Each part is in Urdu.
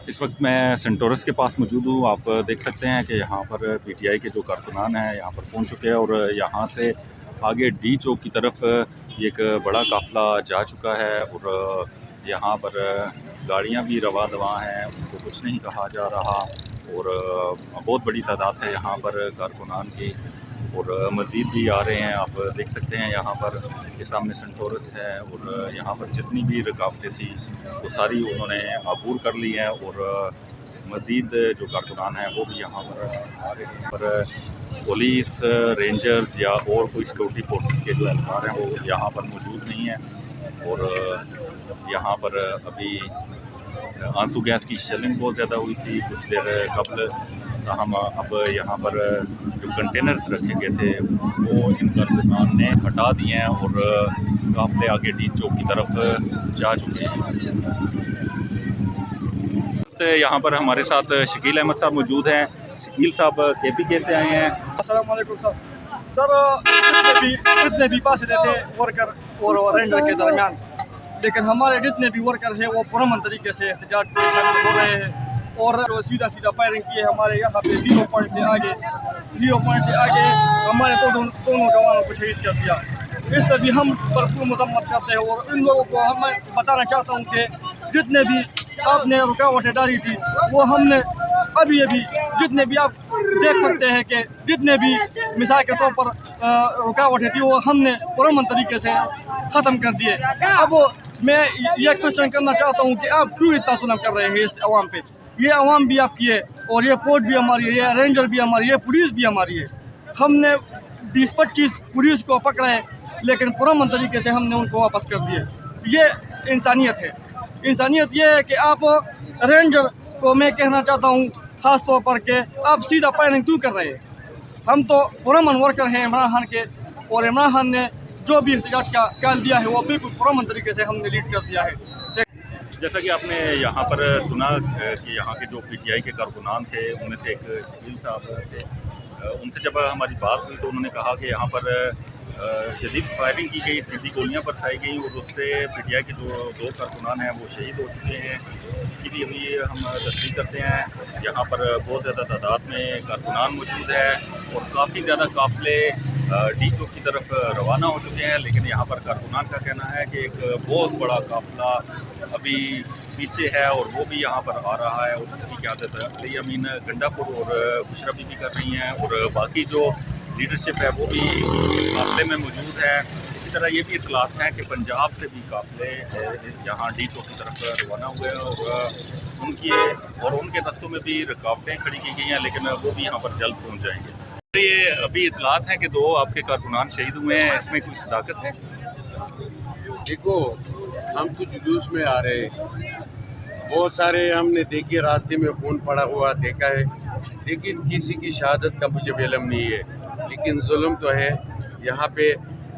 اس وقت میں سنٹورس کے پاس موجود ہوں. آپ دیکھ سکتے ہیں کہ یہاں پر پی ٹی آئی کے جو کارکنان ہیں یہاں پر پہنچ چکے ہیں اور یہاں سے آگے ڈی چوک کی طرف ایک بڑا قافلہ جا چکا ہے اور یہاں پر گاڑیاں بھی رواں دواں ہیں, ان کو کچھ نہیں کہا جا رہا اور بہت بڑی تعداد ہے یہاں پر کارکنان کی اور مزید بھی آ رہے ہیں. آپ دیکھ سکتے ہیں یہاں پر یہ سامنے سنٹورس ہے اور یہاں پر جتنی بھی رکاوٹیں تھیں وہ ساری انہوں نے عبور کر لی ہیں اور مزید جو کارکنان ہیں وہ بھی یہاں پر آ رہے ہیں. پر پولیس رینجرز یا اور کوئی سیکورٹی فورسز کے جو اہلکار ہیں وہ یہاں پر موجود نہیں ہیں اور یہاں پر ابھی آنسو گیس کی شیلنگ بہت زیادہ ہوئی تھی کچھ دیر قبل. تاہم اب یہاں پر جو کنٹینرز رکھے گئے تھے وہ ان کارکنان نے ہٹا دیے ہیں اور قافلے آگے ڈی چوک کی طرف جا چکے ہیں. یہاں پر ہمارے ساتھ شکیل احمد صاحب موجود ہیں. شکیل صاحب کے پی کے سے آئے ہیں. السلام علیکم سر جتنے بھی فاصلے تھے ورکر اور رینجر کے درمیان, لیکن ہمارے جتنے بھی ورکر ہیں وہ پرامن طریقے سے احتجاج میں شامل ہو رہے ہیں اور جو سیدھا فائرنگ کی ہے ہمارے یہاں پہ 0 پوائنٹ سے آگے ہمارے دونوں جوانوں کو شہید کر دیا. اس پہ بھی ہم بھرپور مذمت کرتے ہیں اور ان لوگوں کو میں بتانا چاہتا ہوں کہ جتنے بھی آپ نے رکاوٹیں ڈالی تھی وہ ہم نے ابھی جتنے بھی آپ دیکھ سکتے ہیں کہ جتنے بھی مثال کے طور پر رکاوٹیں تھی وہ ہم نے پرامن طریقے سے ختم کر دیے. اب میں یہ کوشچن کرنا چاہتا ہوں کہ آپ کیوں اتنا ظلم کر رہے ہیں اس عوام پہ؟ یہ عوام بھی آپ کی ہے اور یہ فوج بھی ہماری ہے, یہ رینجر بھی ہماری ہے, پولیس بھی ہماری ہے. ہم نے 20-25 پولیس کو پکڑا ہے لیکن پرامن طریقے سے ہم نے ان کو واپس کر دیے. یہ انسانیت ہے. انسانیت یہ ہے کہ آپ رینجر کو میں کہنا چاہتا ہوں خاص طور پر کہ آپ سیدھا فائرنگ کیوں کر رہے ہیں؟ ہم تو پرامن ورکر ہیں عمران خان کے اور عمران خان نے جو بھی احتجاج کا کال دیا ہے وہ بالکل پرامن طریقے سے ہم نے لیڈ کر دیا ہے. جیسا کہ آپ نے یہاں پر سنا کہ یہاں کے جو پی ٹی آئی کے کارکنان تھے ان میں سے ایک شکیل صاحب تھے, ان سے جب ہماری بات ہوئی تو انہوں نے کہا کہ یہاں پر شدید فائرنگ کی گئی, سیدھی گولیاں برسائی گئیں اور اس سے پی ٹی آئی کے جو 2 کارکنان ہیں وہ شہید ہو چکے ہیں. اس کی بھی ابھی ہم تصدیق کرتے ہیں. یہاں پر بہت زیادہ تعداد میں کارکنان موجود ہے اور کافی زیادہ قافلے ڈی چوک کی طرف روانہ ہو چکے ہیں, لیکن یہاں پر کارکنان کا کہنا ہے کہ ایک بہت بڑا قافلہ ابھی پیچھے ہے اور وہ بھی یہاں پر آ رہا ہے اور اس کی قیادت علی امین گنڈا پور اور بشرا بی بی کر رہی ہیں اور باقی جو لیڈرشپ ہے وہ بھی قافلے میں موجود ہے. اسی طرح یہ بھی اطلاعات ہیں کہ پنجاب سے بھی قافلے یہاں ڈی چوک کی طرف روانہ ہوئے ہیں اور ان کے دستوں میں بھی رکاوٹیں کھڑی کی گئی ہیں, لیکن وہ بھی یہاں پر جلد پہنچ جائیں گے. یہ ابھی اطلاعات ہیں کہ 2 آپ کے کارکنان شہید ہوئے ہیں, اس میں کوئی صداقت ہے؟ دیکھو ہم تو جلوس میں آ رہے ہیں, بہت سارے ہم نے دیکھے راستے میں خون پڑا ہوا دیکھا ہے, لیکن کسی کی شہادت کا مجھے علم نہیں ہے. لیکن ظلم تو ہے یہاں پہ,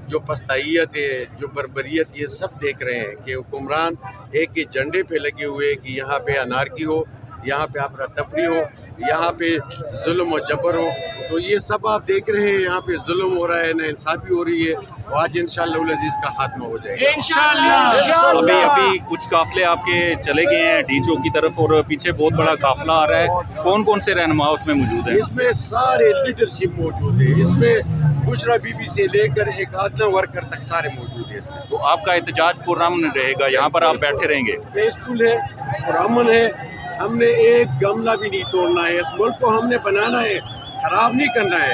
جو پستائیت ہے, جو بربریت, یہ سب دیکھ رہے ہیں کہ حکمران ایک جھنڈے پہ لگے ہوئے کہ یہاں پہ انارکی ہو, یہاں پہ افراتفری ہو, یہاں پہ ظلم و جبر ہو. تو یہ سب آپ دیکھ رہے ہیں, یہاں پہ ظلم ہو رہا ہے, ناانصافی ہو رہی ہے. آج انشاءاللہ العزیز کا خاتمہ ہو جائے گا. ابھی کچھ قافلے آپ کے چلے گئے ہیں ڈی چوک کی طرف اور پیچھے بہت بڑا قافلہ آ رہا ہے. کون کون سے رہنما اس میں موجود ہیں؟ اس میں سارے لیڈرشپ موجود ہے. اس میں بشرا بی بی سے لے کر ایک آدھا ورکر تک سارے موجود ہیں اس میں. تو آپ کا احتجاج پرامن رہے گا, یہاں پر آپ بیٹھے رہیں گے؟ پیسفل ہے اور امن ہے. ہم نے ایک گملہ بھی نہیں توڑنا ہے. اس ملک کو ہم نے بنانا ہے, خراب نہیں کرنا ہے.